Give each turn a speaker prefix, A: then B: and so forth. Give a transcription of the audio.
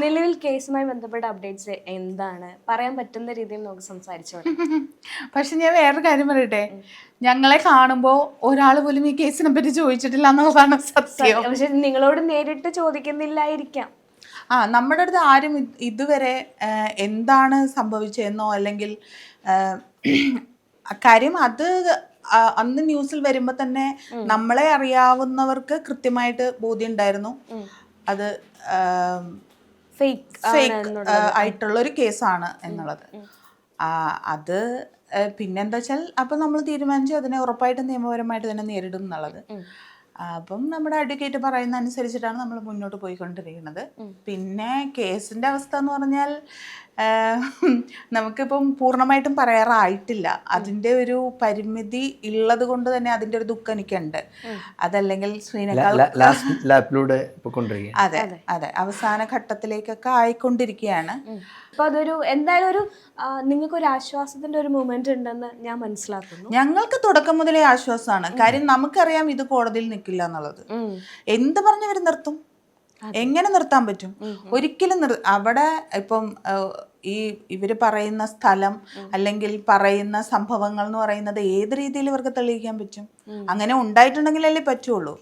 A: നിലവിൽ കേസുമായി ബന്ധപ്പെട്ട അപ്ഡേറ്റ്സ് എന്താണ് പറയാൻ പറ്റുന്ന രീതിയിൽ നമുക്ക് സംസാരിച്ചോട്ടെ.
B: പക്ഷെ ഞാൻ വേറൊരു കാര്യം പറയട്ടെ, ഞങ്ങളെ കാണുമ്പോൾ ഒരാൾ പോലും ഈ കേസിനെ പറ്റി ചോദിച്ചിട്ടില്ല എന്നുള്ളതാണ് സത്യം.
A: പക്ഷെ നിങ്ങളോട് നേരിട്ട് ചോദിക്കുന്നില്ലായിരിക്കാം.
B: നമ്മുടെ അടുത്ത് ആരും ഇതുവരെ എന്താണ് സംഭവിച്ചതെന്നോ അല്ലെങ്കിൽ കാര്യം അത് അന്ന് ന്യൂസിൽ വരുമ്പോൾ തന്നെ നമ്മളെ അറിയാവുന്നവർക്ക് കൃത്യമായിട്ട് ബോധ്യം ഉണ്ടായിരുന്നു അത് ഫേക്ക് ആയിട്ടുള്ള ഒരു കേസാണ് എന്നുള്ളത്. അത് പിന്നെന്താ വെച്ചാൽ അപ്പം നമ്മൾ തീരുമാനിച്ചു അതിനെ ഉറപ്പായിട്ടും നിയമപരമായിട്ട് തന്നെ നേരിടും എന്നുള്ളത്. അപ്പം നമ്മുടെ അഡ്വക്കേറ്റ് പറയുന്ന അനുസരിച്ചിട്ടാണ് നമ്മൾ മുന്നോട്ട് പോയിക്കൊണ്ടിരിക്കുന്നത്. പിന്നെ കേസിൻ്റെ അവസ്ഥ എന്ന് പറഞ്ഞാൽ നമുക്കിപ്പം പൂർണ്ണമായിട്ടും പറയാറായിട്ടില്ല. അതിൻ്റെ ഒരു പരിമിതി ഉള്ളത് കൊണ്ട് തന്നെ അതിൻ്റെ ഒരു ദുഃഖം എനിക്കുണ്ട്. അതല്ലെങ്കിൽ അതെ അതെ അവസാന ഘട്ടത്തിലേക്കൊക്കെ ആയിക്കൊണ്ടിരിക്കുകയാണ്.
A: അപ്പൊ അതൊരു എന്തായാലും ഒരു നിങ്ങൾക്കൊരു ആശ്വാസത്തിന്റെ ഒരു മൊമെന്റ് ഉണ്ടെന്ന് ഞാൻ മനസ്സിലാക്കുന്നു.
B: ഞങ്ങൾക്ക് തുടക്കം മുതലേ ആശ്വാസമാണ്. കാര്യം നമുക്കറിയാം ഇത് കോടതിയിൽ നിൽക്കില്ല എന്നുള്ളത്. എന്ത് പറഞ്ഞവർ നിർത്തും? എങ്ങനെ നിർത്താൻ പറ്റും? ഒരിക്കലും അവിടെ ഇപ്പം ഇവര് പറയുന്ന സ്ഥലം അല്ലെങ്കിൽ പറയുന്ന സംഭവങ്ങൾ എന്ന് പറയുന്നത് ഏത് രീതിയിൽ ഇവർക്ക് തെളിയിക്കാൻ പറ്റും? അങ്ങനെ ഉണ്ടായിട്ടുണ്ടെങ്കിലല്ലേ പറ്റുള്ളൂ.